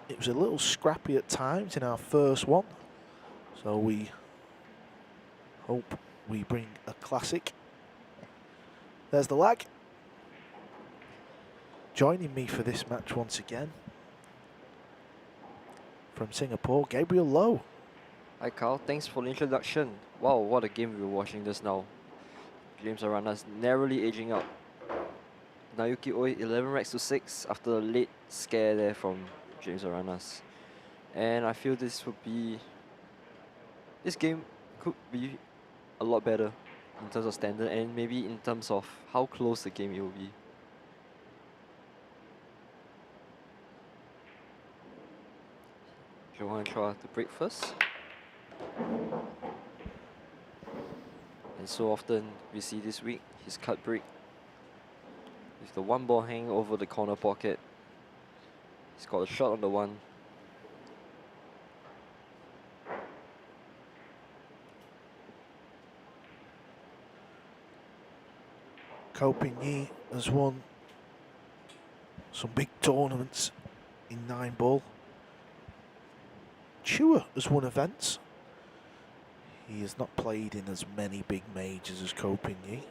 It was a little scrappy at times in our first one, so we hope we bring a classic. There's the lag. Joining me for this match once again, from Singapore, Gabriel Lowe. Hi Carl, thanks for the introduction. Wow, what a game we were watching just now. James Arana's narrowly edging out Naoki Oi 11 racks to 6 after a late scare there from James Aranas. And I feel this game could be a lot better in terms of standard and maybe in terms of how close the game will be. Johann Chua to break first. And so often we see this week his cut break with the one ball hanging over the corner pocket. He's got a shot on the one. Ko Ping-yi has won some big tournaments in Nineball. Chua has won events. He has not played in as many big majors as Ko Ping-yi.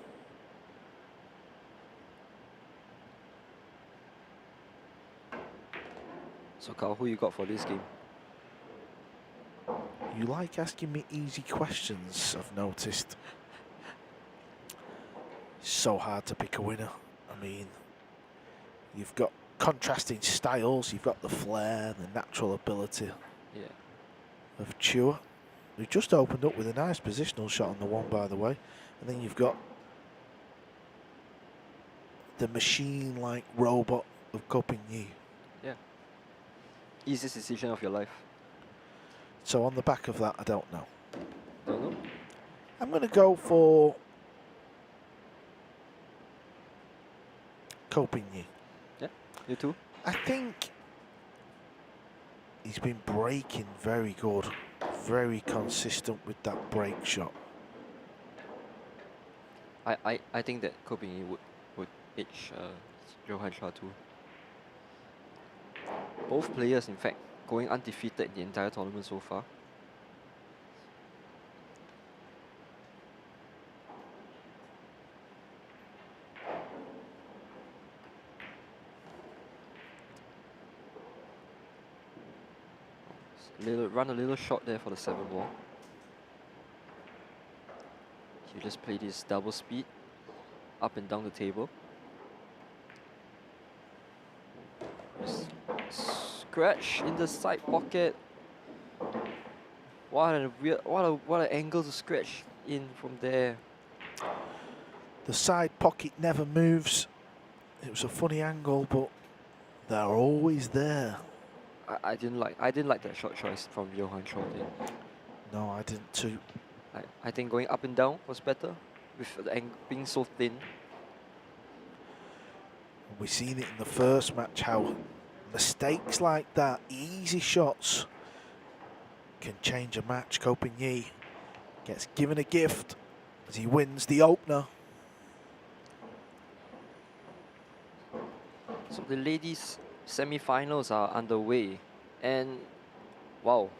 So Carl, who you got for this game? You like asking me easy questions, I've noticed. It's so hard to pick a winner. I mean, you've got contrasting styles, you've got the flair, the natural ability of Chua, who just opened up with a nice positional shot on the one, by the way. And then you've got the machine-like robot of Ko Ping-yi. Yeah. Easiest decision of your life. So on the back of that, I don't know. Don't know. I'm going to go for Ko Ping-yi. Yeah, you too. I think he's been breaking very good, very consistent with that break shot. I think that Ko Ping-yi would edge Johann Chua too. Both players, in fact, going undefeated in the entire tournament so far. Run a little short there for the 7 ball. You just play this double speed up and down the table. Scratch in the side pocket. What an angle to scratch in from there. The side pocket never moves. It was a funny angle, but they're always there. I didn't like that shot choice from Johann Chua. No, I didn't too. I think going up and down was better with the angle being so thin. We've seen it in the first match how mistakes like that, easy shots, can change a match. Ko Ping-yi gets given a gift as he wins the opener. So the ladies' semi-finals are underway, and wow,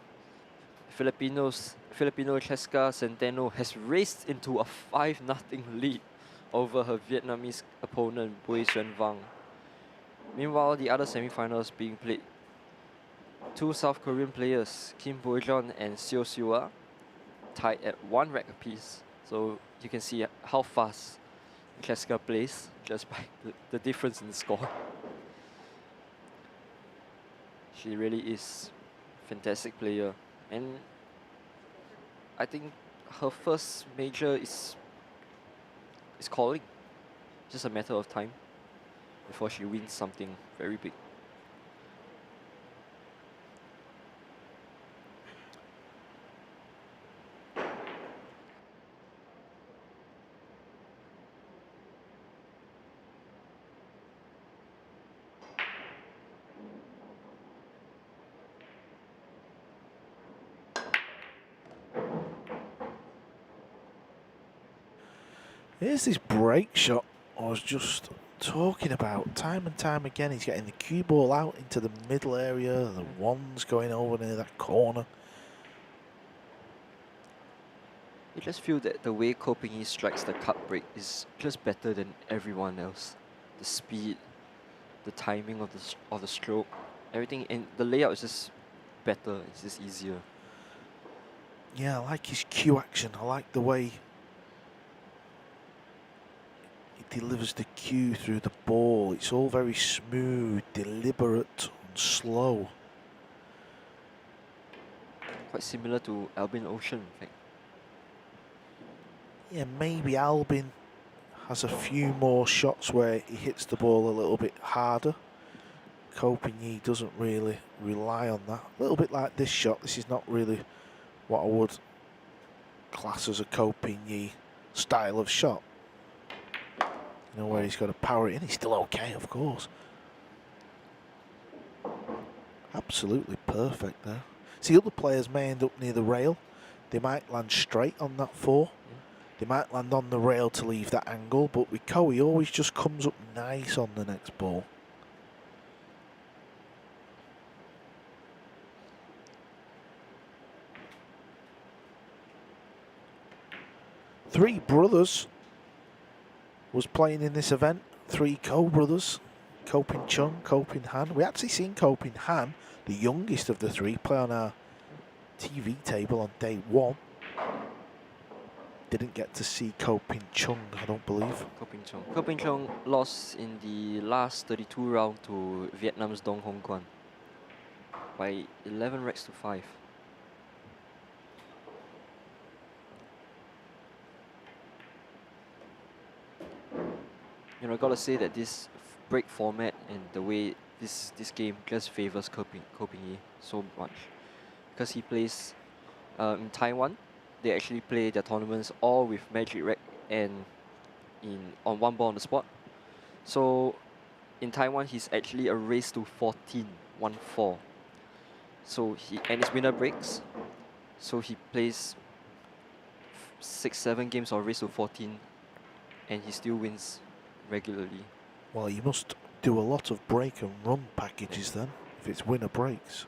Filipino Cheska Centeno has raced into a 5-0 lead over her Vietnamese opponent Bui Xuan Vang. Meanwhile, the other semi-finals being played. 2 South Korean players, Kim Bo-jeon and Seo Siwa, tied at 1 rack apiece. So you can see how fast Cheska plays just by the difference in the score. She really is a fantastic player, and I think her first major is calling. Just a matter of time before she wins something very big. Here's this break shot I was just talking about. Time and time again, he's getting the cue ball out into the middle area. The one's going over near that corner. I just feel that the way Ko Ping-yi strikes the cut break is just better than everyone else. The speed, the timing of the stroke, everything, and the layout is just better. It's just easier. Yeah, I like his cue action. I like the way he delivers the cue through the ball. It's all very smooth, deliberate, and slow. Quite similar to Albin Ocean, in fact. Yeah, maybe Albin has a few more shots where he hits the ball a little bit harder. Ko Ping-yi doesn't really rely on that. A little bit like this shot. This is not really what I would class as a Ko Ping-yi style of shot. You know, where he's got to power it in. He's still okay, of course. Absolutely perfect there. See, other players may end up near the rail. They might land straight on that 4. They might land on the rail to leave that angle, but with Ko, he always just comes up nice on the next ball. Three brothers was playing in this event. 3 Ko brothers. Ko Ping Chung, Ko Ping Han. We actually seen Ko Ping Han, the youngest of the 3, play on our TV table on day 1. Didn't get to see Ko Ping Chung, I don't believe. Ko Ping Chung. Ko Ping Chung lost in the last 32 round to Vietnam's Dong Hong Quan by 11 racks to 5. You know, I gotta say that this break format and the way this game just favors Ko Ping-yi so much, because he plays in Taiwan. They actually play their tournaments all with Magic Rack and on 1 ball on the spot. So in Taiwan, he's actually a race to 14, 1-4. So and his winner breaks. So he plays 6-7 games of race to 14, and he still wins regularly. Well, you must do a lot of break and run packages then, if it's winner breaks.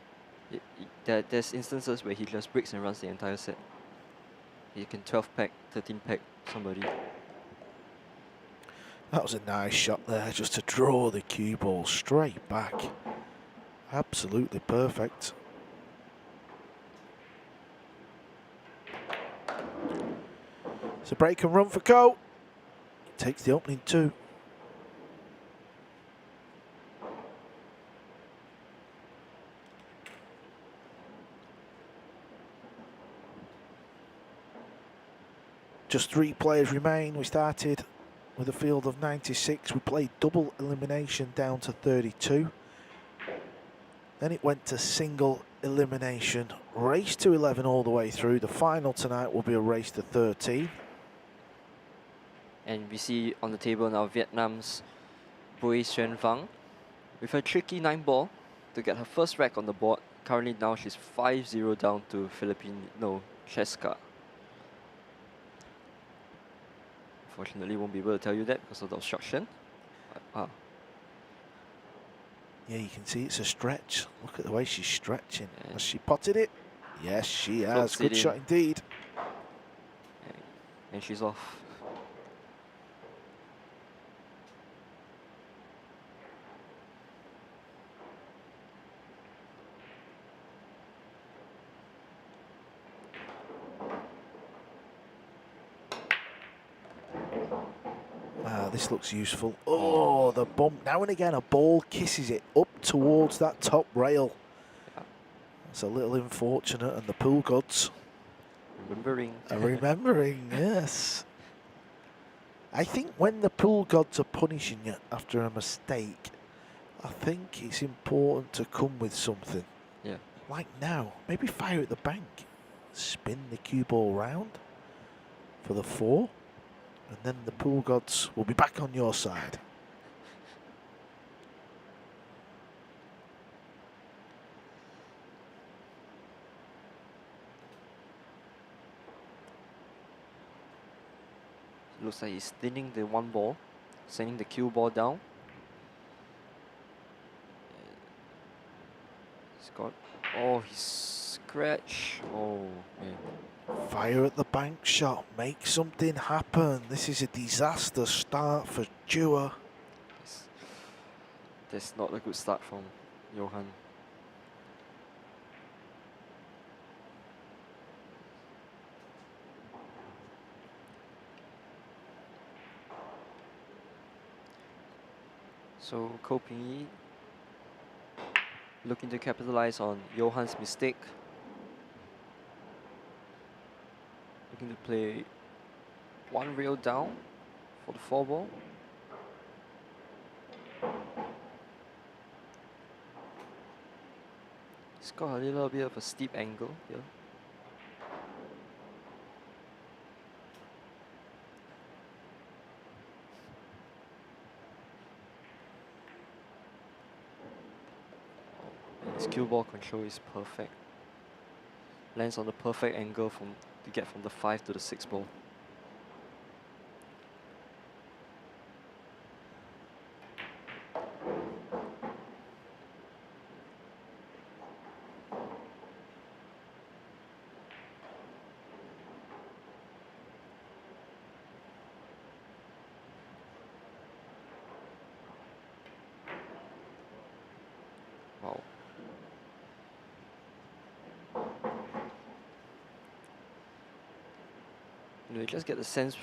There's instances where he just breaks and runs the entire set. He can 12 pack, 13 pack somebody. That was a nice shot there, just to draw the cue ball straight back. Absolutely perfect. It's a break and run for Ko. Takes the opening 2. Just 3 players remain. We started with a field of 96. We played double elimination down to 32. Then it went to single elimination. Race to 11 all the way through. The final tonight will be a race to 13. And we see on the table now Vietnam's Bui Xuan Phang with a tricky 9-ball to get her first rack on the board. Currently now she's 5-0 down to Filipino Cheska. Unfortunately, won't be able to tell you that because of the obstruction. Yeah, you can see it's a stretch. Look at the way she's stretching. Has she potted it? Yes, she has. Good shot indeed. And she's off. This looks useful. Oh, the bump. Now and again, a ball kisses it up towards that top rail. It's a little unfortunate, and the pool gods are remembering, yes. I think when the pool gods are punishing you after a mistake, I think it's important to come with something. Yeah. Like now, maybe fire at the bank. Spin the cue ball round for the 4. And then the pool gods will be back on your side. Looks like he's thinning the 1 ball. sending the cue ball down. He's got, oh, he's scratch. Oh, man. Fire at the bank shot, make something happen. This is a disaster start for Chua. That's not a good start from Johann. So Ko Ping-yi looking to capitalize on Johann's mistake. Looking to play one rail down for the 4-ball. It's got a little bit of a steep angle here. And his cue ball control is perfect. Lands on the perfect angle to get from the 5 to the 6 ball. Wow. You just get the sense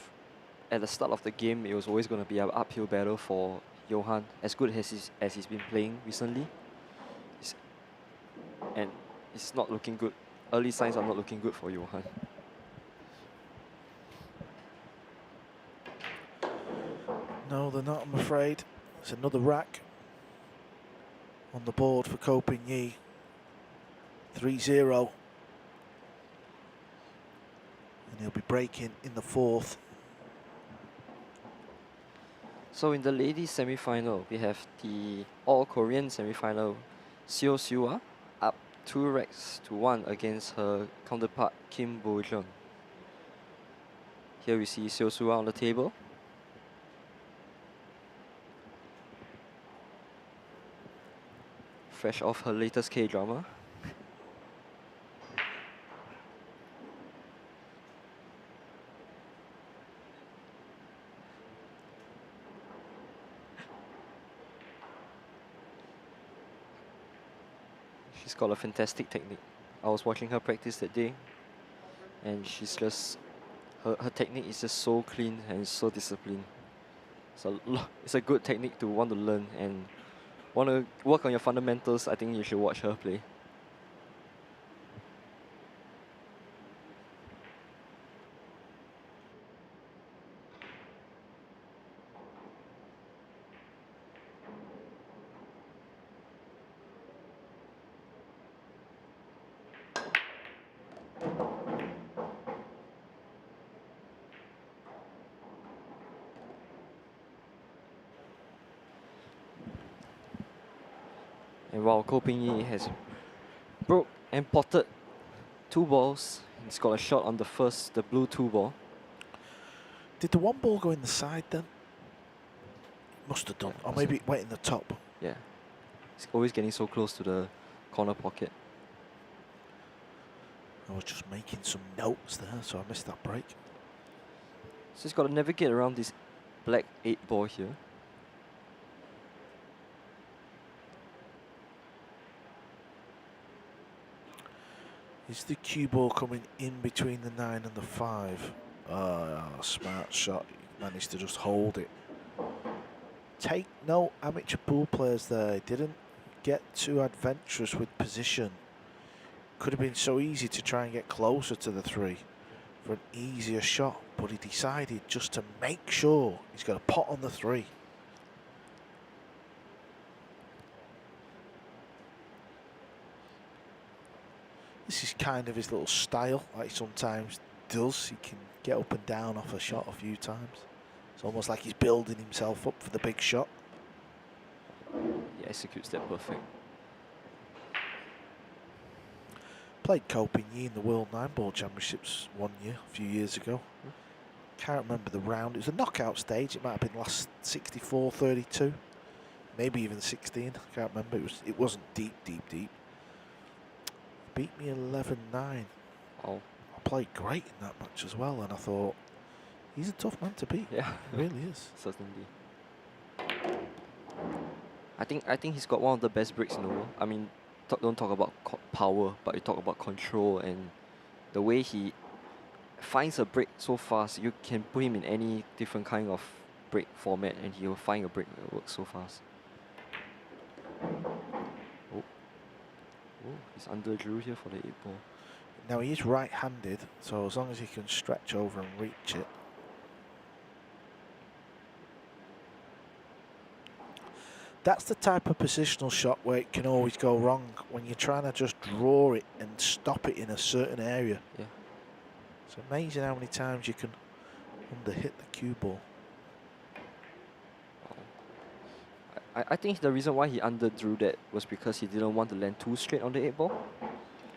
at the start of the game it was always going to be an uphill battle for Johann, as good as he's been playing recently. And it's not looking good. Early signs are not looking good for Johann. No, they're not, I'm afraid. It's another rack on the board for Ko Ping-yi. 3-0. And he'll be breaking in the 4th. So in the ladies semi-final, we have the all-Korean semi-final, Seo Siwa up 2 racks to 1 against her counterpart Kim Bo-jeon. Here we see Seo Siwa on the table. Fresh off her latest K-drama. She's got a fantastic technique. I was watching her practice that day, and she's just, her technique is just so clean and so disciplined. It's a good technique to want to learn and want to work on your fundamentals. I think you should watch her play. And while Ko Ping-yi has broke and potted 2 balls, he's got a shot on the blue 2 ball. Did the 1 ball go in the side then? Must have done. Yeah, or maybe it went in the top. Yeah. He's always getting so close to the corner pocket. I was just making some notes there, so I missed that break. So he's got to navigate around this black 8 ball here. Is the cue ball coming in between the 9 and the 5? Smart shot. He managed to just hold it. Take no amateur pool players there. He didn't get too adventurous with position. Could have been so easy to try and get closer to the 3 for an easier shot, but he decided just to make sure he's got a pot on the 3. This is kind of his little style, like he sometimes does. He can get up and down off a shot a few times. It's almost like he's building himself up for the big shot. He executes that perfect. Played Ko Ping-yi in the World Nineball Championships a few years ago. Can't remember the round. It was a knockout stage. It might have been last 64-32, maybe even 16. I can't remember. It wasn't deep. Beat me 11-9. Oh. I played great in that match as well, and I thought he's a tough man to beat. Yeah, He really is. Certainly. I think he's got one of the best breaks in the world. I mean, don't talk about power, but you talk about control and the way he finds a break so fast. You can put him in any different kind of break format, and he will find a break that works so fast. Oh, he's under Drew here for the 8-ball. Now he is right-handed, so as long as he can stretch over and reach it. That's the type of positional shot where it can always go wrong when you're trying to just draw it and stop it in a certain area. Yeah. It's amazing how many times you can underhit the cue ball. I think the reason why he underdrew that was because he didn't want to land too straight on the 8-ball.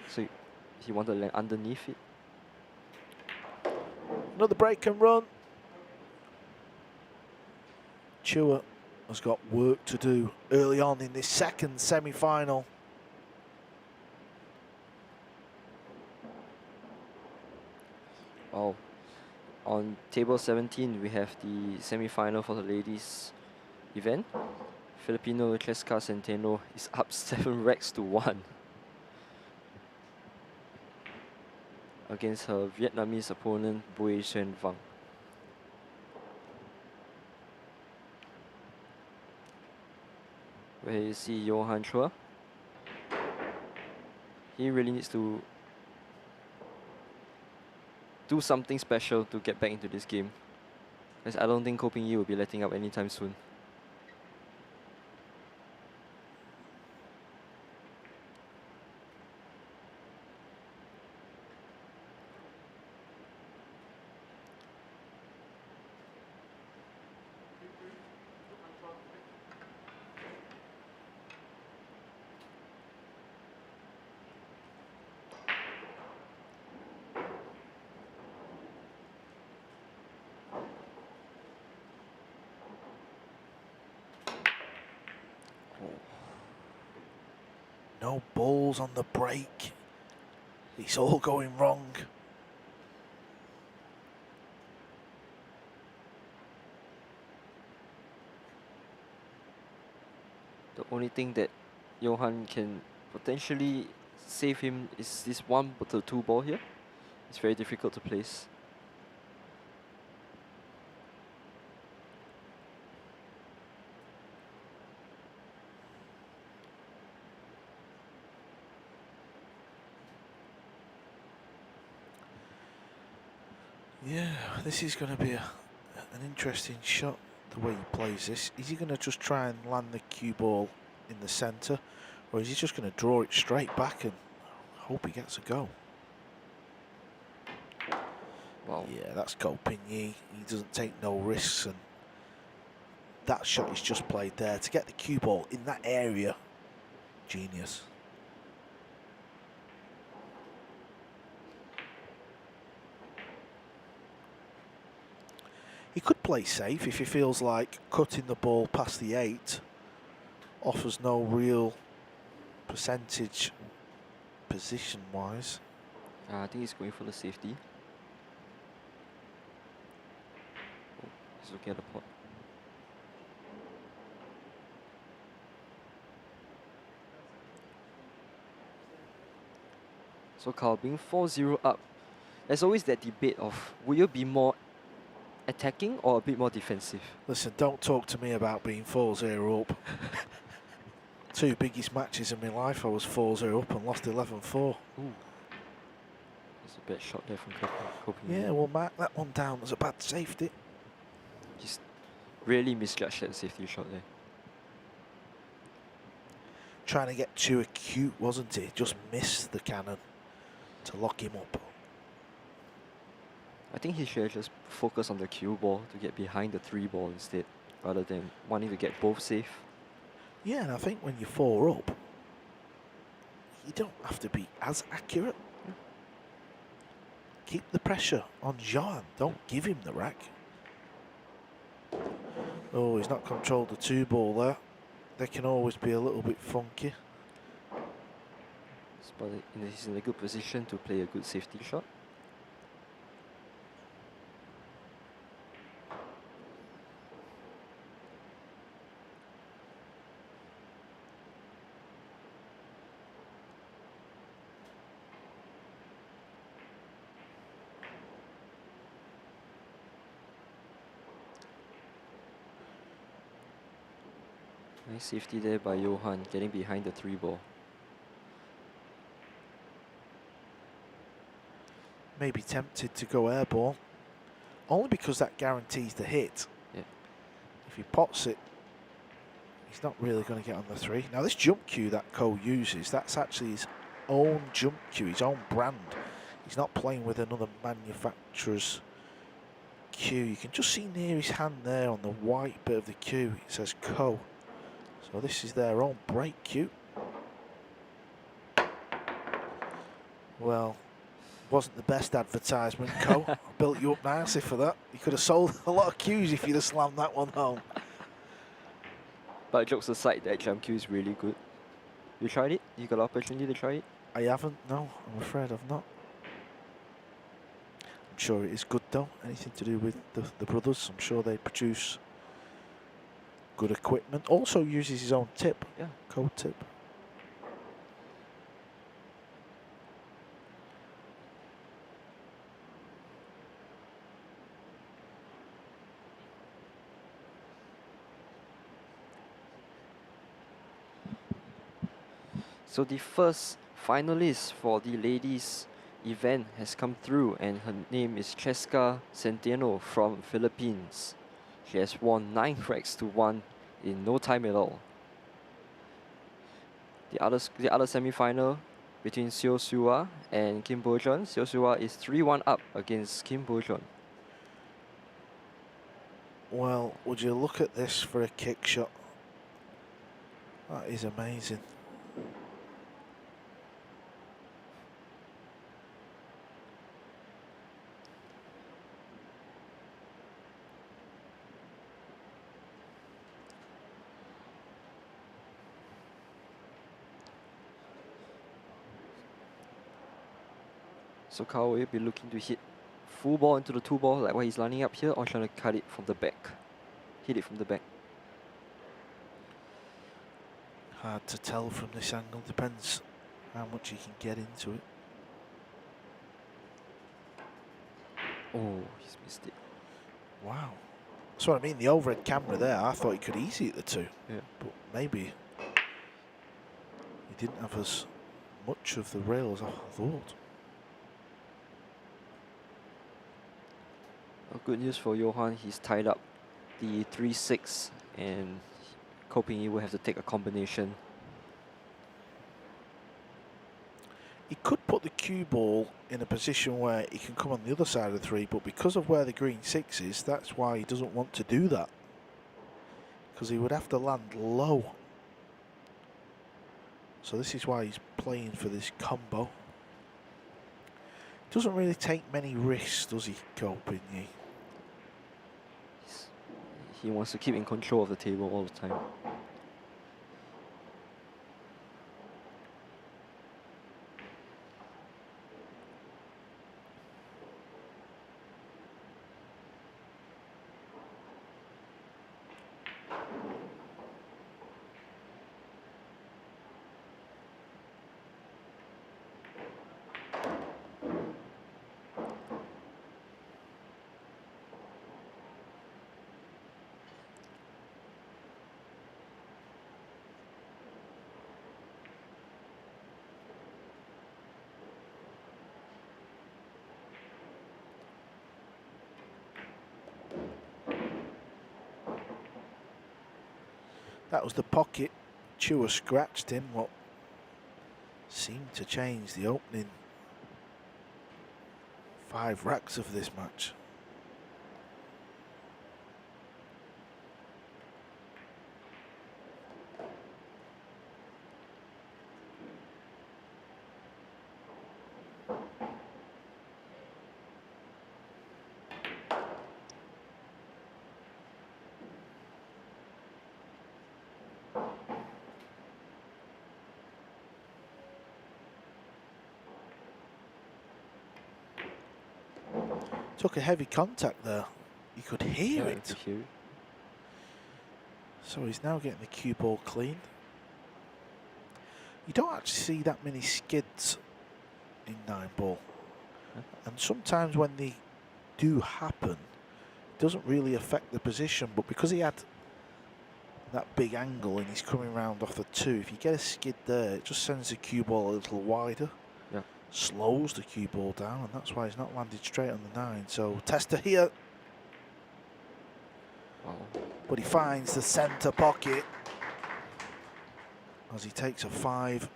So he wanted to land underneath it. Another break and run. Chua has got work to do early on in this second semi-final. Oh, on table 17 we have the semi-final for the ladies event. Filipino Cheska Centeno is up 7 racks to 1 against her Vietnamese opponent Bui Xuan Vang. Where you see Johann Chua. He really needs to do something special to get back into this game, because I don't think Ko Ping Yi will be letting up anytime soon. No balls on the break. It's all going wrong. The only thing that Johann can potentially save him is this 1 to 2 ball here. It's very difficult to place. Yeah, this is going to be an interesting shot, the way he plays this. Is he going to just try and land the cue ball in the centre, or is he just going to draw it straight back and hope he gets a go? Wow. Yeah, that's Ko Ping Yi. He doesn't take no risks, and that shot is just played there to get the cue ball in that area. Genius. He could play safe if he feels like cutting the ball past the 8 offers no real percentage position-wise. I think he's going for the safety. Oh, he's looking at the pot. So Carl, being 4-0 up, there's always that debate of, will you be more attacking or a bit more defensive? Listen, don't talk to me about being 4-0 up. 2 biggest matches in my life, I was 4-0 up and lost 11-4. Ooh. That's a bad shot there from Ko Ping Yi. Yeah, we'll mark that one down as a bad safety. Just really misjudged that safety shot there. Trying to get too acute, wasn't he? Just missed the cannon to lock him up. I think he should have just focused on the cue ball to get behind the 3 ball instead, rather than wanting to get both safe. Yeah, and I think when you're 4 up, you don't have to be as accurate. Keep the pressure on Johann. Don't give him the rack. Oh, he's not controlled the 2-ball there. They can always be a little bit funky. But he's in a good position to play a good safety shot. Nice safety there by Johann, getting behind the 3-ball. Maybe tempted to go airball, only because that guarantees the hit. Yeah. If he pots it, he's not really going to get on the 3. Now this jump cue that Ko uses, that's actually his own jump cue, his own brand. He's not playing with another manufacturer's cue. You can just see near his hand there on the white bit of the cue, it says Ko. So this is their own break cue. Well, wasn't the best advertisement, Ko. I built you up nicely for that. You could have sold a lot of cues if you'd have slammed that one home. But jokes aside, that jump cue is really good. You tried it? You got the opportunity to try it? I haven't, no. I'm afraid I've not. I'm sure it is good though. Anything to do with the brothers, I'm sure they produce good equipment. Also uses his own tip. Yeah. Ko tip. So the first finalist for the ladies event has come through, and her name is Cheska Centeno from Philippines. She has won 9 racks to 1 in no time at all. The other semi-final between Seo Sua and Kim Bo-jeon. Seo Sua is 3-1 up against Kim Bo-jeon. Well, would you look at this for a kick shot? That is amazing. So Kao will be looking to hit full ball into the 2-ball like what he's lining up here, or trying to cut it from the back. Hit it from the back. Hard to tell from this angle, depends how much you can get into it. Oh, he's missed it. Wow. That's what I mean, the overhead camera there, I thought he could easy hit the 2. Yeah. But maybe he didn't have as much of the rail as I thought. Well, good news for Johann, he's tied up the 3-6, and hoping he will have to take a combination. He could put the cue ball in a position where he can come on the other side of the 3, but because of where the green 6 is, that's why he doesn't want to do that. Because he would have to land low. So this is why he's playing for this combo. Doesn't really take many risks, does he, Ko Bin-yi? He wants to keep in control of the table all the time. That was the pocket. Chua scratched him, what seemed to change the opening 5 racks of this match. took a heavy contact there. You could hear Yeah, it. you could hear it. So he's now getting the cue ball cleaned. You don't actually see that many skids in Nineball. Yeah. And sometimes when they do happen, it doesn't really affect the position, but because he had that big angle and he's coming round off the 2, if you get a skid there, it just sends the cue ball a little wider. Yeah. Slows the cue ball down, and that's why he's not landed straight on the 9. So Tester here. Wow. But he finds the centre pocket as he takes a 5-0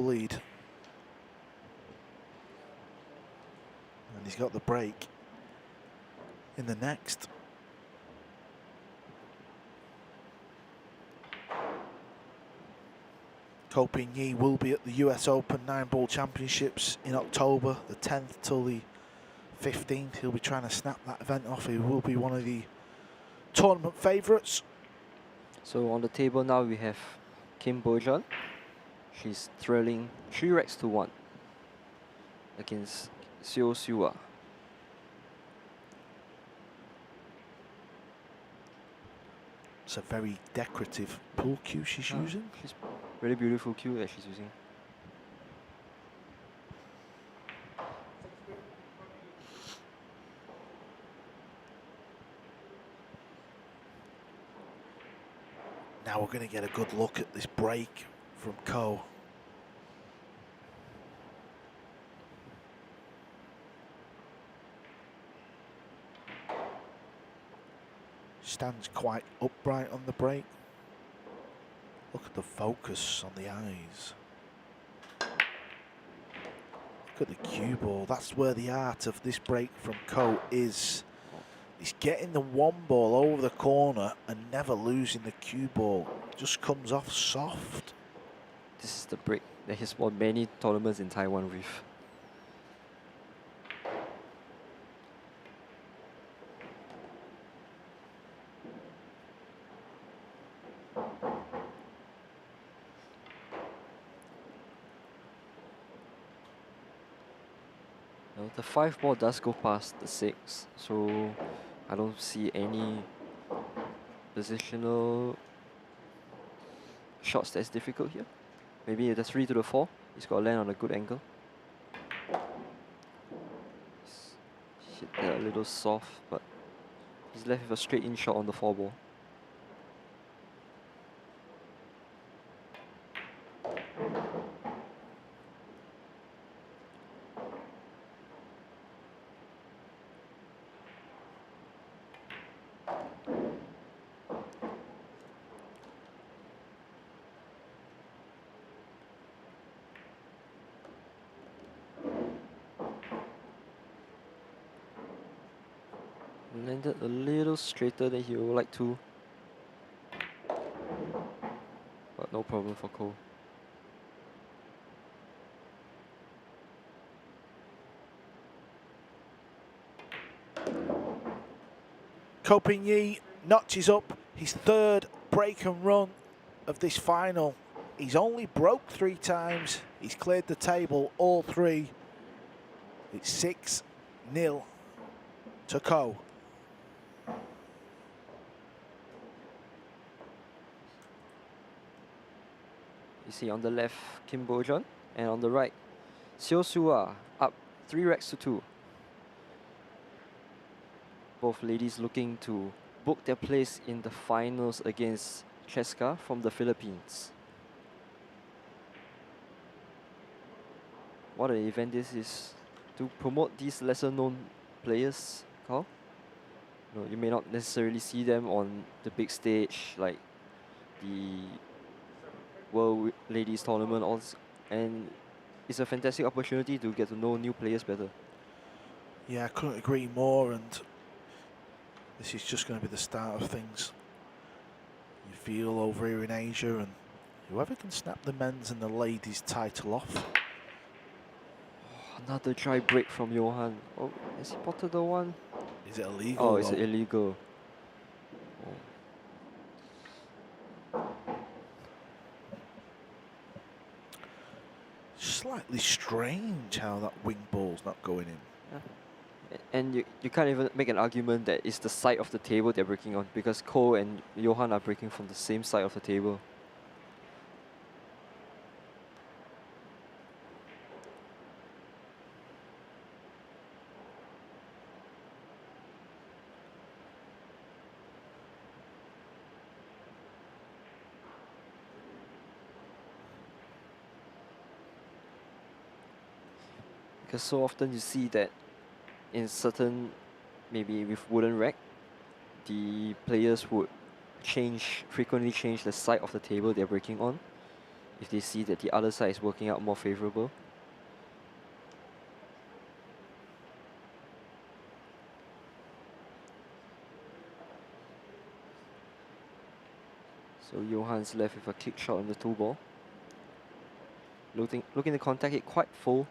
lead. And he's got the break in the next. Ko Ping-yi will be at the US Open 9-Ball Championships in October, the 10th till the 15th. He'll be trying to snap that event off. He will be one of the tournament favourites. So on the table now we have Kim Bo-jeon. She's trailing 3 racks to 1 against Seo Siwa. It's a very decorative pool cue she's using. She's really beautiful cue that she's using. Now we're going to get a good look at this break from Ko. Stands quite upright on the break. Look at the focus on the eyes. Look at the cue ball. That's where the art of this break from Ko is. He's getting the 1 ball over the corner and never losing the cue ball. It just comes off soft. This is the break that he's won many tournaments in Taiwan with. Now, the 5 ball does go past the 6, so I don't see any positional shots that's difficult here. Maybe the 3 to the 4, he's got to land on a good angle. He's hit that a little soft, but he's left with a straight in shot on the 4 ball. Landed a little straighter than he would like to, but no problem for Ko. Ko Ping-yi notches up his 3rd break and run of this final. He's only broke 3 times. He's cleared the table all 3. It's 6-0 to Ko. You see on the left Kim Bo-jeon, and on the right Seo Siwa up 3 racks to 2. Both ladies looking to book their place in the finals against Cheska from the Philippines. What an event this is to promote these lesser known players, Carl. You may not necessarily see them on the big stage like the World Ladies Tournament, and it's a fantastic opportunity to get to know new players better. Yeah, I couldn't agree more, and this is just going to be the start of things. You feel over here in Asia, and whoever can snap the men's and the ladies title off. Oh, another dry break from Johann. Oh, has he potted the one? Is it illegal? Oh, it's illegal. Oh. Slightly strange how that wing ball's not going in. And you can't even make an argument that it's the side of the table they're breaking on, because Ko and Johann are breaking from the same side of the table. Because so often you see that in certain, maybe with wooden rack, the players would frequently change the side of the table they're breaking on if they see that the other side is working out more favorable. So Johann's left with a kick shot on the 2-ball. Looking to contact it quite full.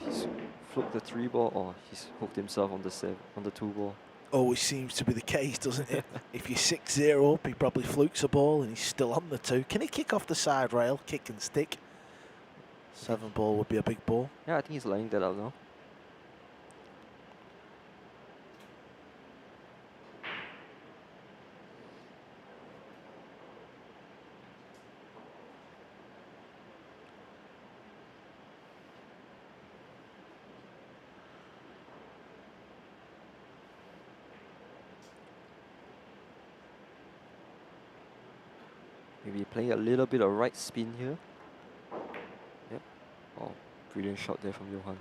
He's fluked the 3-ball. Oh, he's hooked himself on the 2-ball. Always seems to be the case, doesn't it? If you're 6-0 up, he probably flukes a ball and he's still on the 2. Can he kick off the side rail, kick and stick? 7-ball would be a big ball. Yeah, I think he's lining that up now. Maybe playing a little bit of right spin here. Yep. Oh, brilliant shot there from Johann.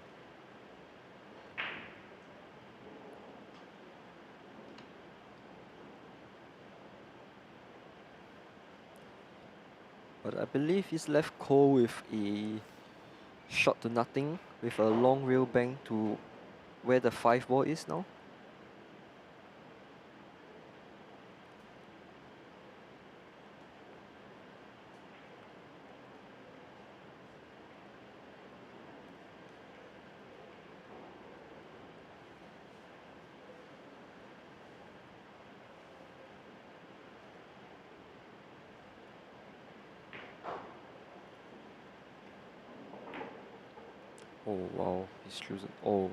But I believe he's left Ko with a shot to nothing with a long rail bang to where the 5-ball is now. Oh wow, he's choosing. Oh,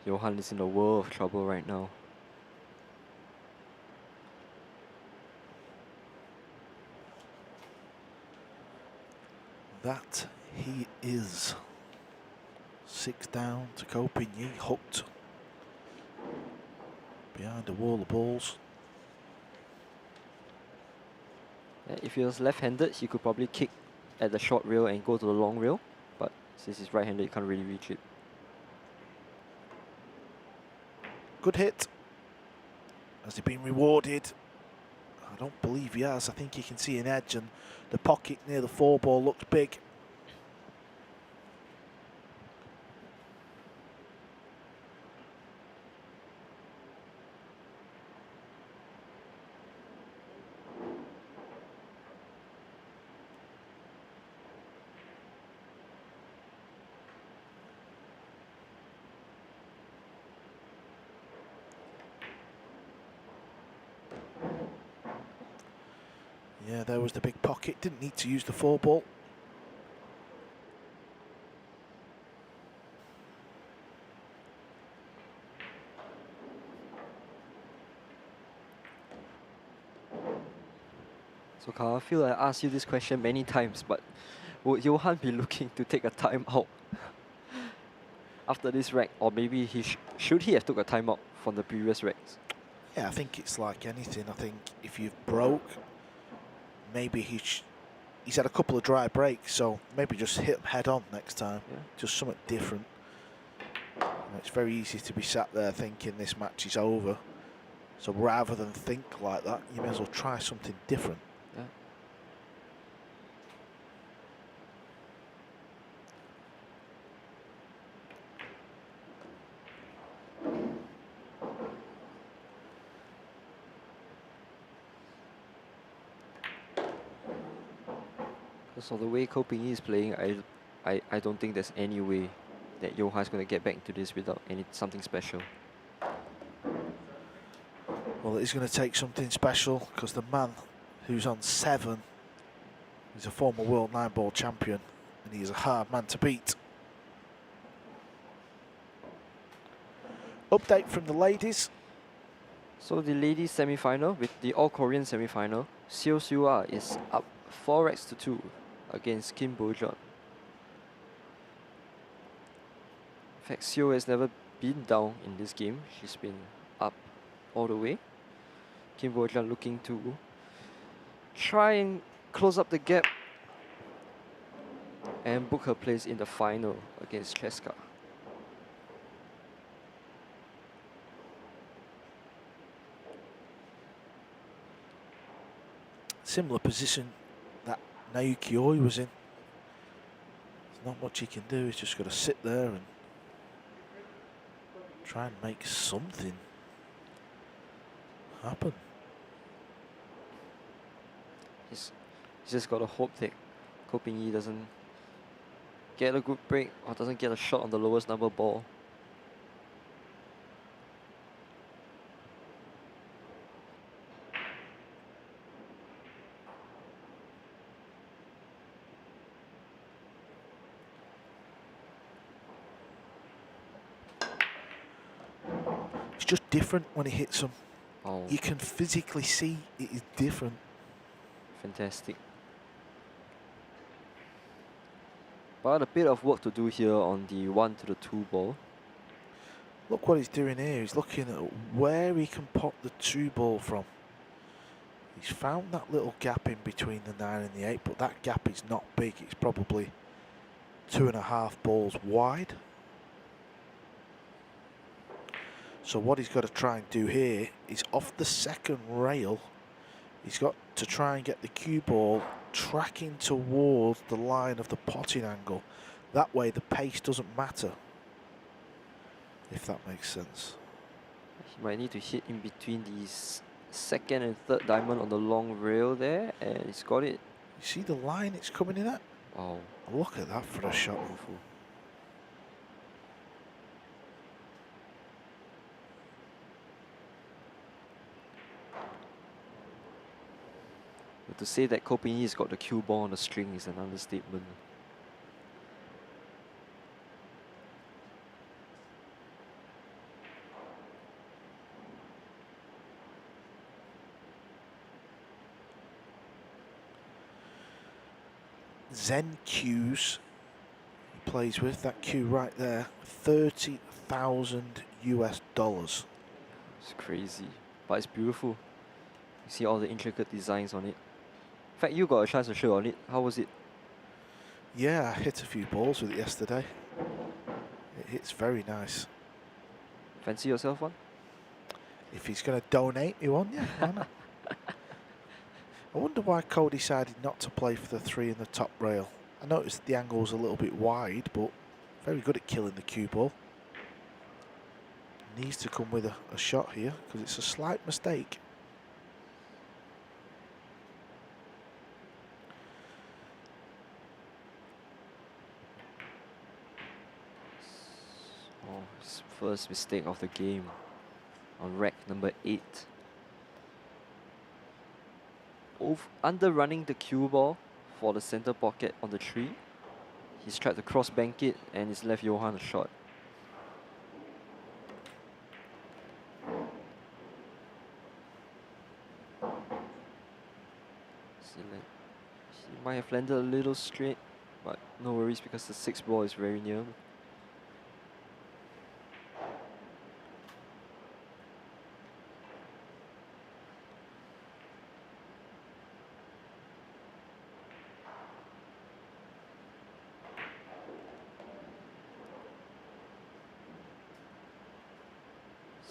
Johann is in a world of trouble right now. That he is. 6 down to Ko Ping-yi, hooked behind a wall of balls. Yeah, if he was left-handed, he could probably kick at the short rail and go to the long rail. But since he's right-handed, he can't really reach it. Good hit. Has he been rewarded? I don't believe he has. I think you can see an edge, and the pocket near the 4-ball looks big. Yeah, there was the big pocket. Didn't need to use the 4-ball. So Carl, I feel I asked you this question many times, but would Johann be looking to take a timeout after this rack? Or maybe should he have took a timeout from the previous racks? Yeah, I think it's like anything. I think if you've broke, maybe he's had a couple of dry breaks, so maybe just hit him head on next time. Yeah. Just something different. It's very easy to be sat there thinking this match is over. So rather than think like that, you may as well try something different. Yeah. So the way Ko Ping-yi is playing, I don't think there's any way that Johann's going to get back into this without something special. Well, it is going to take something special, because the man who's on 7 He's a former world 9-ball champion, and he is a hard man to beat. Update from the ladies. So the ladies semi-final with the all-Korean semi-final, Seo Siwa is up 4 racks to 2 against Kim Bo-jeon. In fact, Seo has never been down in this game. She's been up all the way. Kim Bo-jeon looking to try and close up the gap and book her place in the final against Cheska. Similar position that Naoki Oi was in. There's not much he can do. He's just got to sit there and try and make something happen. He's just got to hope that Ko Ping-yi doesn't get a good break or doesn't get a shot on the lowest number ball. It's just different when he hits them. Oh, You can physically see it is different. fantastic. But a bit of work to do here on the 1 to the 2 ball. Look what he's doing here. He's looking at where he can pop the 2 ball from. He's found that little gap in between the 9 and the 8, but that gap is not big. It's probably 2.5 balls wide. So what he's got to try and do here is off the second rail, he's got to try and get the cue ball tracking towards the line of the potting angle. That way the pace doesn't matter, if that makes sense. He might need to hit in between these second and third diamond on the long rail there, and he's got it. You see the line it's coming in at? Wow. Look at that for a shot. Beautiful. But to say that Ko Ping-yi's got the cue ball on the string is an understatement. Zen cues he plays with, that cue right there, 30,000 US dollars. It's crazy, but it's beautiful. You see all the intricate designs on it. In fact, you got a chance to show on it. How was it? Yeah, I hit a few balls with it yesterday. It hits very nice. Fancy yourself one? If he's going to donate me one, yeah, why not? I wonder why Cole decided not to play for the 3 in the top rail. I noticed the angle was a little bit wide, but very good at killing the cue ball. Needs to come with a shot here, because it's a slight mistake. Oh, his first mistake of the game on rack number 8. Underrunning the cue ball for the center pocket on the 3. He's tried to cross bank it and he's left Johann a shot. He might have landed a little straight, but no worries because the 6th ball is very near.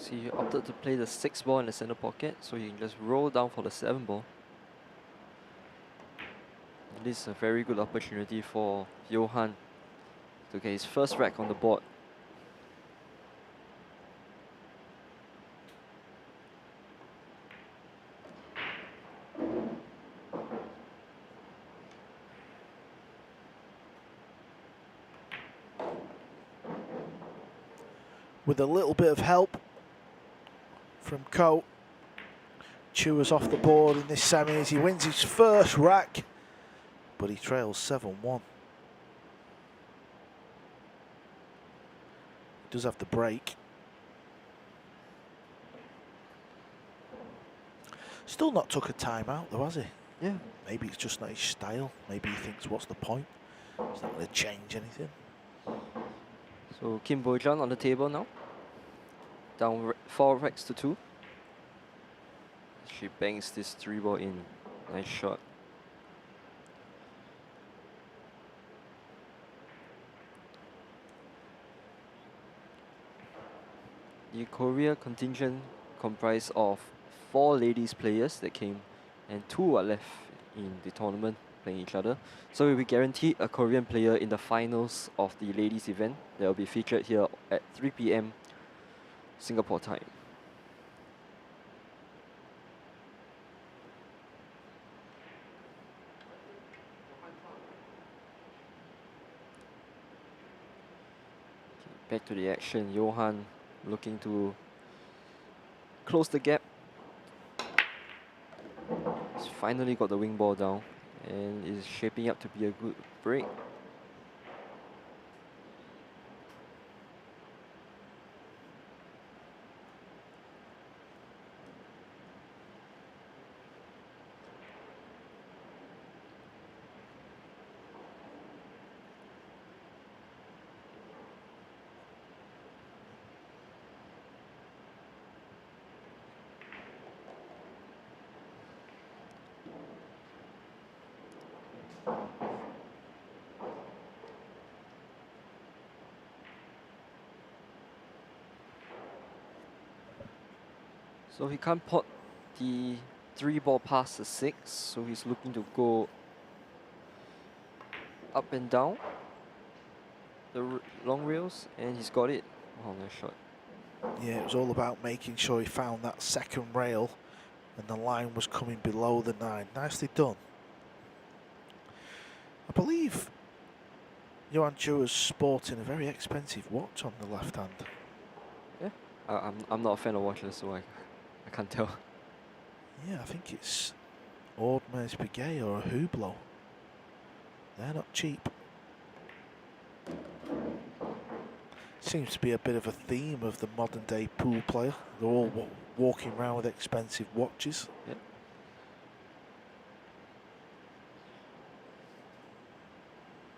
So he opted to play the 6th ball in the center pocket, so he can just roll down for the 7th ball. And this is a very good opportunity for Johann to get his first rack on the board. With a little bit of help from Ko, Chua's off the board in this semis. He wins his first rack but he trails 7-1. Does have the break. Still not took a timeout though, has he? Yeah. Maybe it's just not his style. Maybe he thinks, what's the point? It's not going to change anything. So Kim Bo-jung on the table now. Down 4 racks to 2. She bangs this 3-ball in. Nice shot. The Korea contingent comprised of 4 ladies players that came, and 2 are left in the tournament playing each other. So we'll be guaranteed a Korean player in the finals of the ladies event that will be featured here at 3 p.m. Singapore time. Back to the action. Johann looking to close the gap. He's finally got the wing ball down and is shaping up to be a good break. So he can't pot the 3-ball past the 6, so he's looking to go up and down the long rails, and he's got it. Oh, nice shot. Yeah, it was all about making sure he found that second rail and the line was coming below the 9. Nicely done. I believe Johann Chua is sporting a very expensive watch on the left hand. Yeah, I'm not a fan of watches, so I can't tell. Yeah, I think it's Audemars Piguet or a Hublot. They're not cheap. Seems to be a bit of a theme of the modern day pool player. They're all walking around with expensive watches. Yeah.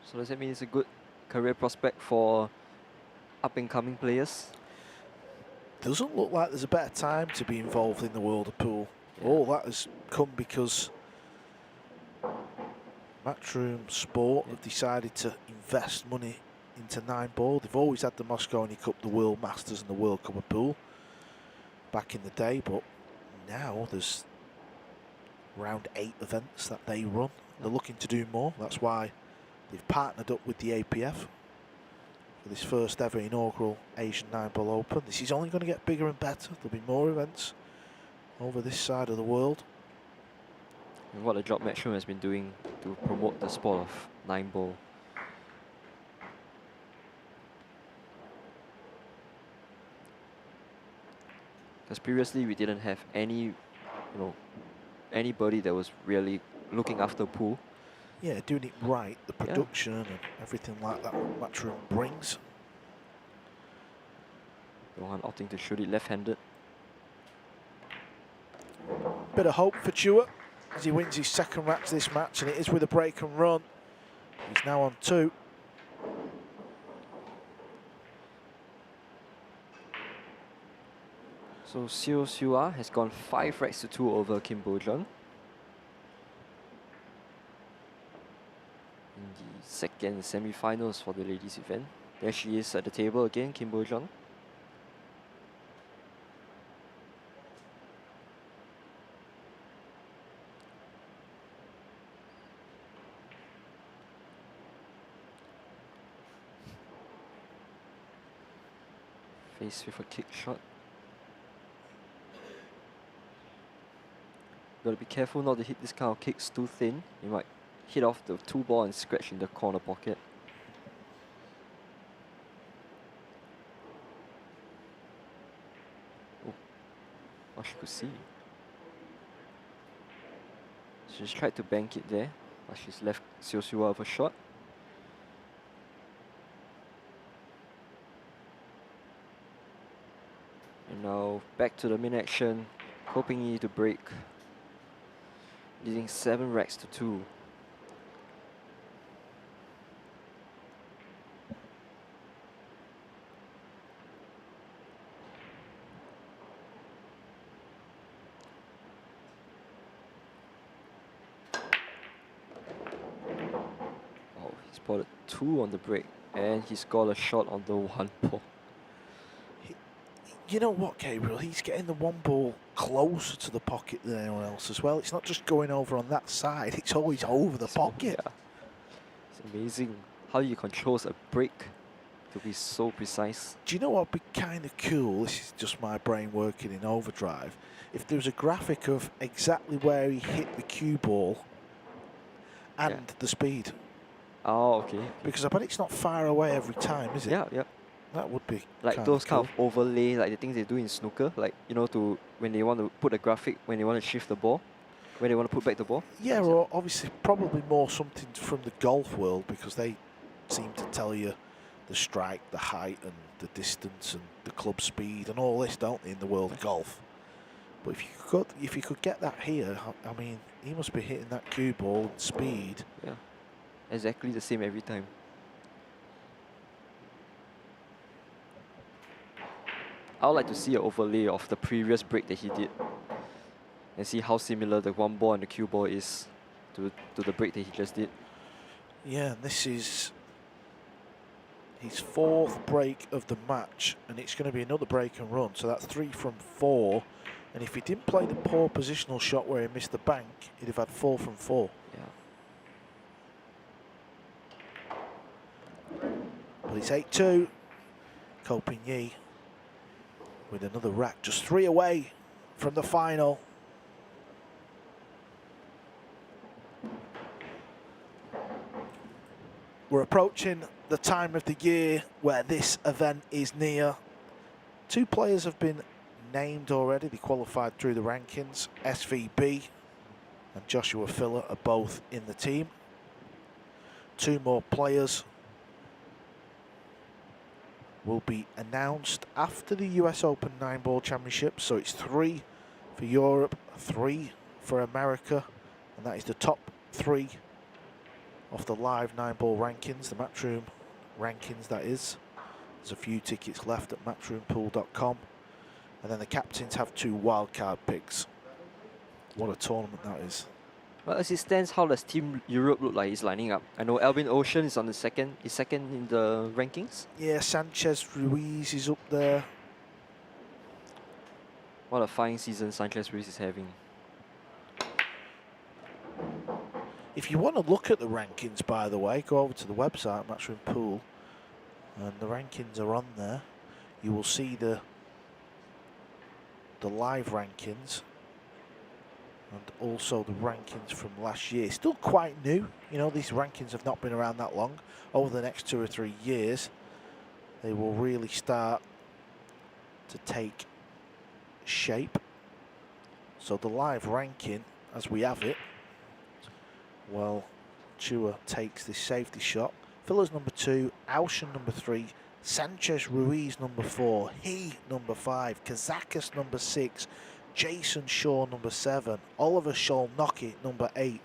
So does that mean it's a good career prospect for up-and-coming players? Doesn't look like there's a better time to be involved in the world of pool. Yeah. All that has come because Matchroom Sport have decided to invest money into Nineball. They've always had the Mosconi Cup, the World Masters and the World Cup of Pool back in the day, but now there's around 8 events that they run. They're looking to do more. That's why they've partnered up with the APF for this first ever inaugural Asian Nineball Open. This is only going to get bigger and better. There'll be more events over this side of the world. And what a job Matchroom has been doing to promote the sport of 9-ball. Because previously we didn't have anybody that was really looking after pool. Yeah, doing it right, the production and everything like that Matchroom brings. Johann opting to shoot it left-handed. Bit of hope for Chua as he wins his second rack this match, and it is with a break and run. He's now on 2. So Seo Sua has gone 5 racks to 2 over Kim Bo-jung. In the second semi-finals for the ladies event. There she is at the table again, Kim Bo-jung. Faced with a kick shot. Gotta be careful not to hit this kind of kicks too thin. You might hit off the 2-ball and scratch in the corner pocket. Oh, what she could see. She just tried to bank it there, She's left Xiu of a shot. And now back to the min action. Hoping Yi to break. Leading 7 racks to 2. Oh, he spotted 2 on the break. And he's got a shot on the 1 ball. You know what, Gabriel? He's getting the 1 ball closer to the pocket than anyone else as well. It's not just going over on that side, it's always over the pocket. Yeah. It's amazing how he controls a break to be so precise. Do you know what would be kind of cool? This is just my brain working in overdrive. If there was a graphic of exactly where he hit the cue ball and the speed. Oh, okay. Because I bet it's not far away every time, is it? Yeah, yeah. That would be like those kind of overlay, like the things they do in snooker, like, you know, to when they want to put a graphic, when they want to shift the ball, when they want to put back the ball. Yeah, or obviously probably more something from the golf world, because they seem to tell you the strike, the height and the distance and the club speed and all this, don't they, in the world of golf. But if you could get that here, I mean, he must be hitting that cue ball and speed. Yeah, exactly the same every time. I would like to see an overlay of the previous break that he did and see how similar the 1 ball and the cue ball is to the break that he just did. Yeah, and this is his 4th break of the match, and it's going to be another break and run, so that's 3 from 4. And if he didn't play the poor positional shot where he missed the bank, he'd have had 4 from 4. Yeah. But it's 8-2. Ko Ping Yi with another rack, just 3 away from the final. We're approaching the time of the year where this event is near. 2 players have been named already. They qualified through the rankings. SVB and Joshua Filler are both in the team. 2 more players will be announced after the US Open 9-ball championship. So it's 3 for Europe, 3 for America, and that is the top 3 of the live 9-ball rankings, the Matchroom rankings, that is. There's a few tickets left at matchroompool.com. And then the captains have 2 wildcard picks. What a tournament that is. Well, as it stands, how does Team Europe look like he's lining up? I know Albin Ocean is on the second in the rankings. Yeah, Sanchez Ruiz is up there. What a fine season Sanchez Ruiz is having. If you want to look at the rankings, by the way, go over to the website, Matchroom Pool, and the rankings are on there. You will see the live rankings and also the rankings from last year. Still quite new. You know, these rankings have not been around that long. Over the next 2 or 3 years, they will really start to take shape. So the live ranking, as we have it, well, Chua takes this safety shot. Filler's number 2, Auschen number 3, Sanchez Ruiz number 4, he number 5, Kazakis number 6, Jason Shaw number 7, Oliver Sholnocki number 8.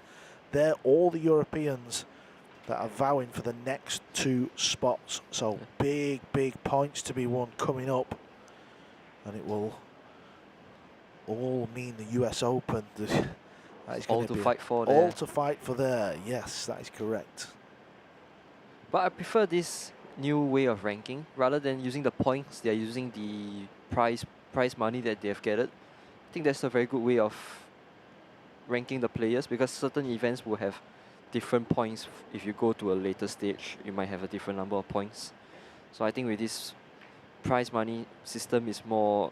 They're all the Europeans that are vowing for the next 2 spots. So big points to be won coming up, and it will all mean the US Open. That is all to fight for all there. to fight for there. Yes, that is correct. But I prefer this new way of ranking rather than using the points. They are using the prize money that they have gathered. I think that's a very good way of ranking the players, because certain events will have different points. If you go to a later stage, you might have a different number of points. So I think with this prize money system is more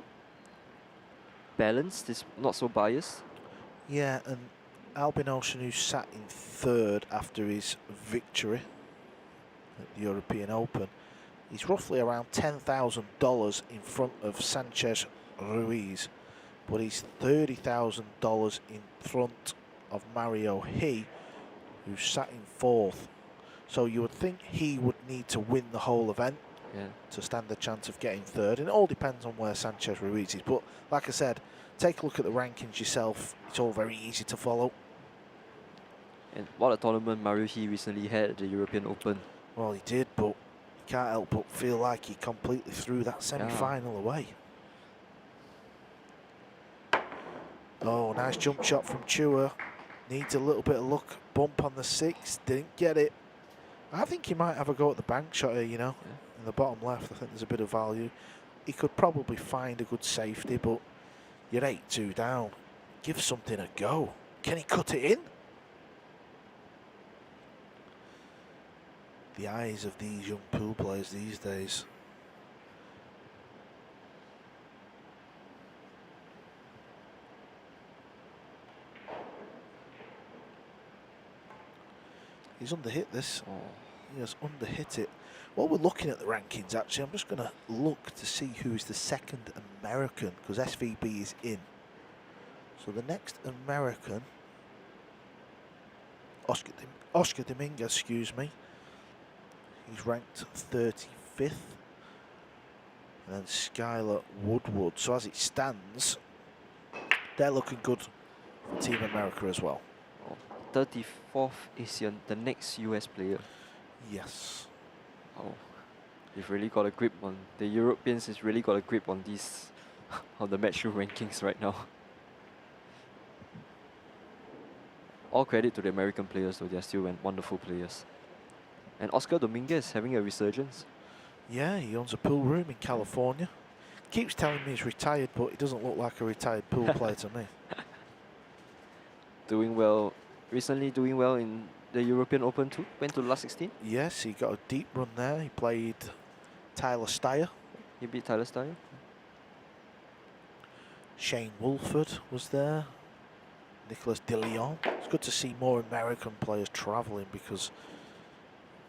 balanced. It's not so biased. Yeah, and Albin Ocean, who sat in 3rd after his victory at the European Open, he's roughly around $10,000 in front of Sanchez Ruiz, but he's $30,000 in front of Mario He, who's sat in 4th. So you would think he would need to win the whole event to stand a chance of getting 3rd. And it all depends on where Sanchez Ruiz is. But like I said, take a look at the rankings yourself. It's all very easy to follow. And what a tournament Maruhi recently had at the European Open. Well, he did, but you can't help but feel like he completely threw that semi-final away. Oh, nice jump shot from Chua. Needs a little bit of luck. Bump on the 6, didn't get it. I think he might have a go at the bank shot here, you know. In the bottom left, I think there's a bit of value. He could probably find a good safety, but you're 8-2 down. Give something a go. Can he cut it in? The eyes of these young pool players these days. He's underhit this. Oh. He has underhit it. While we're looking at the rankings, actually, I'm just going to look to see who is the 2nd American, because SVB is in. So the next American, Oscar Dominguez, excuse me. He's ranked 35th. And then Skylar Woodward. So as it stands, they're looking good for Team America as well. 34th is the next US player. Yes. Oh, you've really got a grip on the Europeans. Has really got a grip on these on the matchroom rankings right now. All credit to the American players, though. They're still wonderful players. And Oscar Dominguez having a resurgence. Yeah, he owns a pool room in California. Keeps telling me he's retired, but he doesn't look like a retired pool player to me. Doing well. Recently doing well in the European Open too. Went to the last 16. Yes, he got a deep run there. He played Tyler Steyer. He beat Tyler Steyer. Shane Wolford was there. Nicholas De Leon. It's good to see more American players travelling because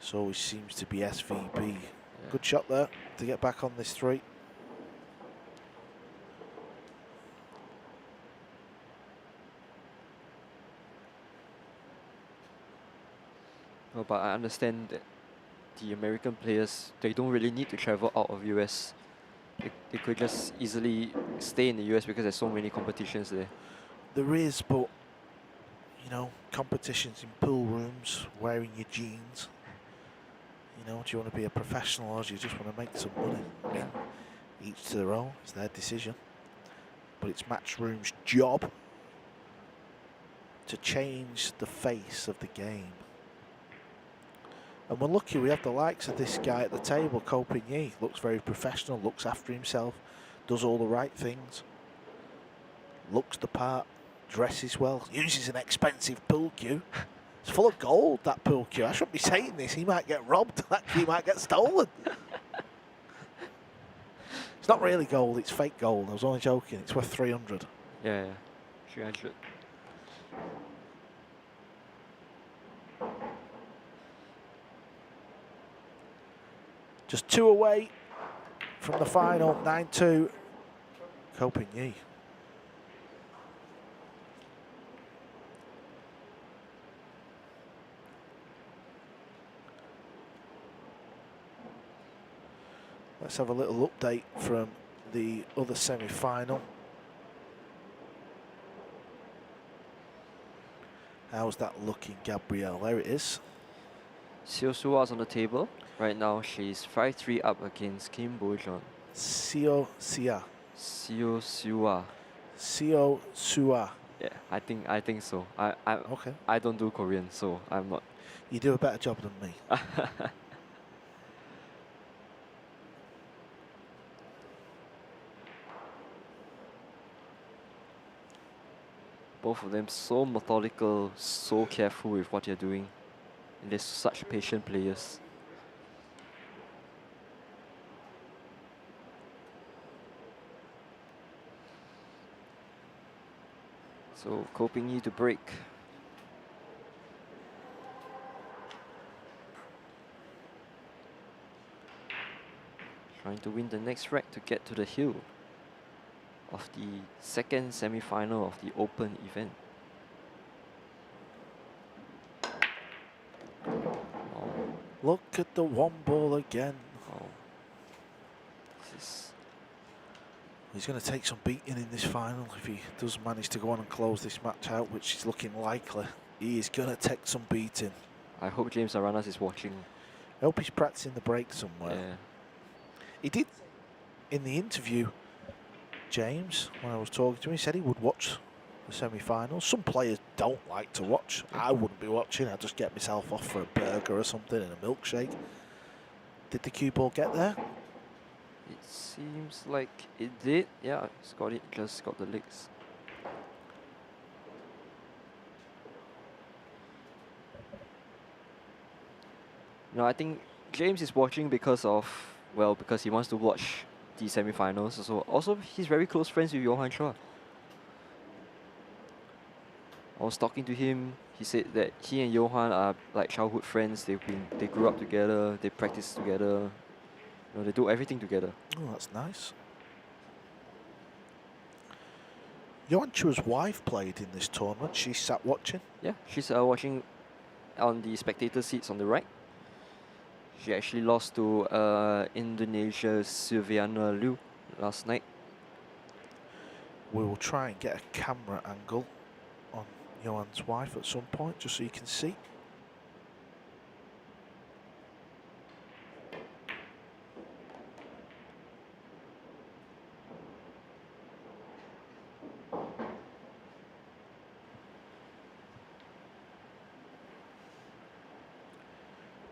it always seems to be SVB. Yeah. Good shot there to get back on this 3. Well, but I understand that the American players, they don't really need to travel out of US. They could just easily stay in the US because there's so many competitions there. There is, but you know, competitions in pool rooms, wearing your jeans. You know, do you want to be a professional or do you just want to make some money? I mean, each to their own, it's their decision. But it's Matchroom's job to change the face of the game. And we're lucky we have the likes of this guy at the table, Ko Ping-yi. Looks very professional, looks after himself, does all the right things, looks the part, dresses well, uses an expensive pool cue. It's full of gold, that pool cue. I shouldn't be saying this, he might get robbed, that cue might get stolen. It's not really gold, it's fake gold. I was only joking, it's worth 300. Yeah, 300. Just 2 away from the final, 9-2, Ko Ping-yi. Let's have a little update from the other semi-final. How's that looking, Gabrielle? There it is. Seo Sua's on the table. Right now, she's 5-3 up against Kim Bo-jeon. Seo Sia. Seo Sua. Seo Sua. Yeah, I think so. Okay. I don't do Korean, so I'm not. You do a better job than me. Both of them so methodical, so careful with what they're doing. And they're such patient players. So Ko Ping-yi to break. Trying to win the next rack to get to the hill of the second semi-final of the Open event. Look at the one ball again. Oh. This is... He's going to take some beating in this final if he does manage to go on and close this match out, which is looking likely. He is going to take some beating. I hope James Aranas is watching. I hope he's practicing the break somewhere. Yeah. He did, in the interview, James, when I was talking to him, he said he would watch the semi-finals. Some players don't like to watch. I wouldn't be watching. I'd just get myself off for a burger or something and a milkshake. Did the cue ball get there? It seems like it did. Yeah, it's got it. Just got the legs. No, I think James is watching because of, well, because he wants to watch the semi-finals. Also, he's very close friends with Johann Chua. I was talking to him. He said that he and Johann are like childhood friends. They grew up together. They practice together. You know, they do everything together. Oh, that's nice. Johann Chua's wife played in this tournament. She sat watching. Yeah, she's watching on the spectator seats on the right. She actually lost to Indonesia's Silviana Liu last night. We will try and get a camera angle on Johann's wife at some point, just so you can see.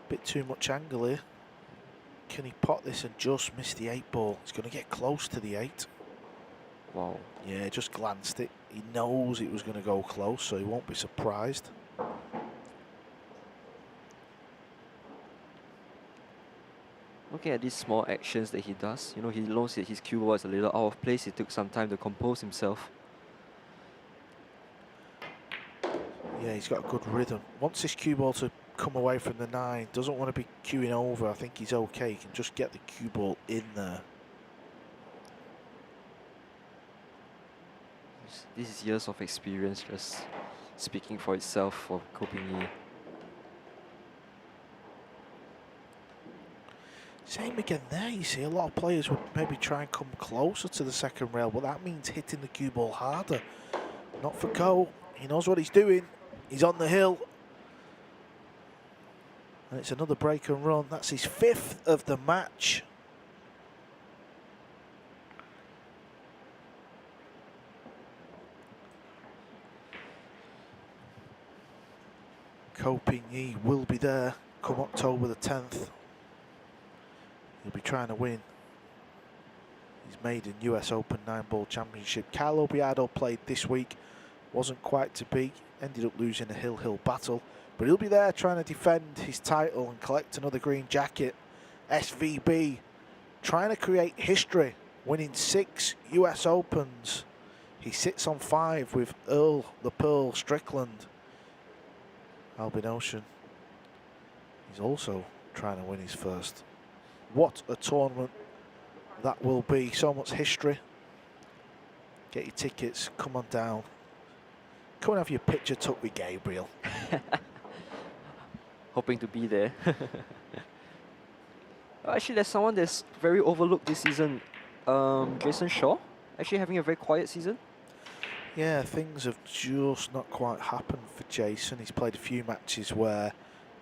Bit too much angle here. Can he pot this and just miss the 8 ball? He's going to get close to the 8. Wow. Yeah, just glanced it. He knows it was going to go close, so he won't be surprised. Looking at these small actions that he does, you know, he knows that his cue ball is a little out of place. It took some time to compose himself. Yeah, he's got a good rhythm. Wants this cue ball to come away from the 9. Doesn't want to be cueing over. I think he's okay. He can just get the cue ball in there. This is years of experience just speaking for itself for Koh Ping-yi. Same again there, you see, a lot of players would maybe try and come closer to the second rail, but that means hitting the cue ball harder. Not for Koh. He knows what he's doing. He's on the hill. And it's another break and run. That's his 5th of the match. Koh Ping-yi will be there come October the 10th. He'll be trying to win his maiden US Open 9-ball championship. Kyle Obiado played this week, wasn't quite to be, ended up losing a hill-hill battle, but he'll be there trying to defend his title and collect another green jacket. SVB trying to create history, winning 6 US Opens. He sits on 5 with Earl the Pearl Strickland. Albin Ocean, he's also trying to win his first. What a tournament that will be. So much history. Get your tickets. Come on down. Come and have your picture took with Gabriel. Hoping to be there. Actually, there's someone that's very overlooked this season. Jason Shaw. Actually having a very quiet season. Yeah, things have just not quite happened for Jason. He's played a few matches where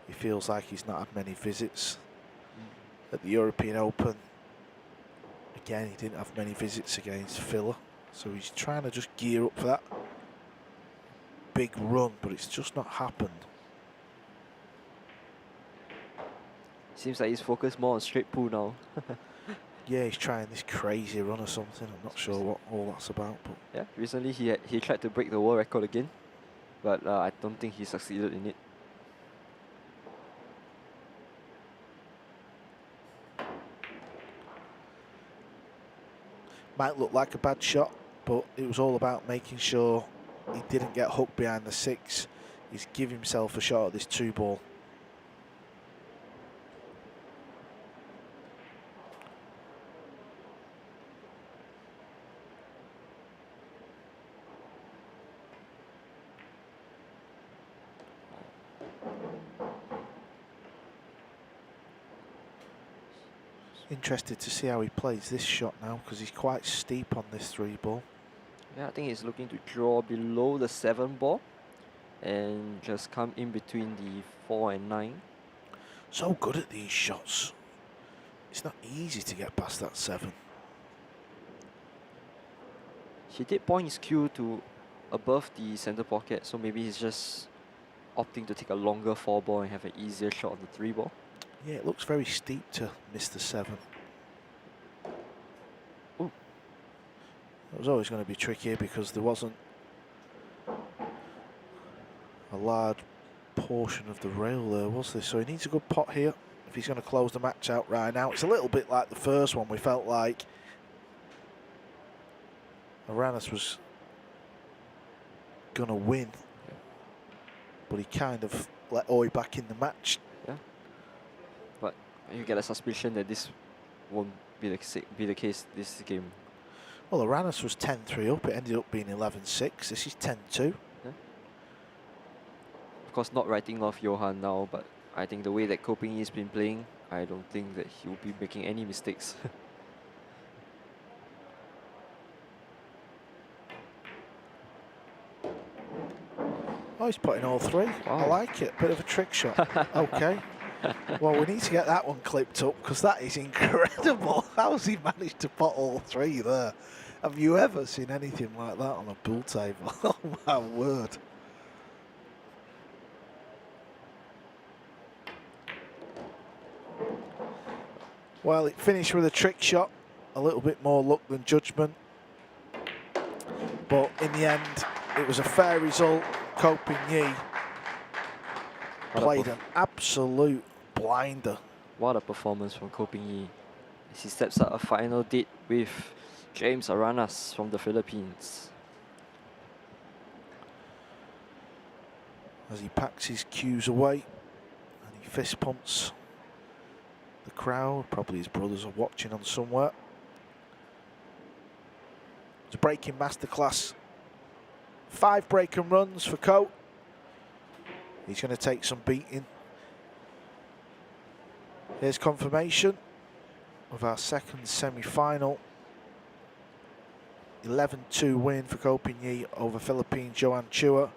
he feels like he's not had many visits. At the European Open, again, he didn't have many visits against Filler, so he's trying to just gear up for that big run, but it's just not happened. Seems like he's focused more on straight pool now. Yeah, he's trying this crazy run or something. I'm not sure what all that's about, but yeah, recently he tried to break the world record again, but I don't think he succeeded in it. might look like a bad shot, but it was all about making sure he didn't get hooked behind the 6. He's give himself a shot at this 2 ball. Interested to see how he plays this shot now, because he's quite steep on this 3-ball. Yeah, I think he's looking to draw below the 7 ball and just come in between the 4 and 9. So good at these shots. It's not easy to get past that 7. He did point his cue to above the center pocket, so maybe he's just opting to take a longer 4 ball and have an easier shot on the 3 ball. Yeah, it looks very steep to miss the 7. Ooh. It was always going to be trickier because there wasn't a large portion of the rail there, was there? So he needs a good pot here if he's going to close the match out right now. It's a little bit like the first one. We felt like Aranas was going to win, but he kind of let Oi back in the match. Yeah. But you get a suspicion that this won't be the case this game. Well, Aranas was 10-3 up. It ended up being 11-6. This is 10-2. Yeah. Of course, not writing off Johann now, but I think the way that Ko Ping-Yi has been playing, I don't think that he will be making any mistakes. Oh, he's putting all 3. Wow. I like it. Bit of a trick shot. Okay. Well, we need to get that one clipped up because that is incredible. How's he managed to put all 3 there? Have you ever seen anything like that on a pool table? Oh, my word. Well, it finished with a trick shot. A little bit more luck than judgment. But in the end, it was a fair result. Ko Ping-Yi played an absolute blinder. What a performance from Ko Ping-Yi as he steps out a final date with James Aranas from the Philippines. As he packs his cues away and he fist pumps the crowd. Probably his brothers are watching on somewhere. It's a breaking masterclass. 5 break and runs for Ko. He's going to take some beating. Here's confirmation of our second semi-final. 11-2 win for Ko Ping-Yi over Philippines Johann Chua.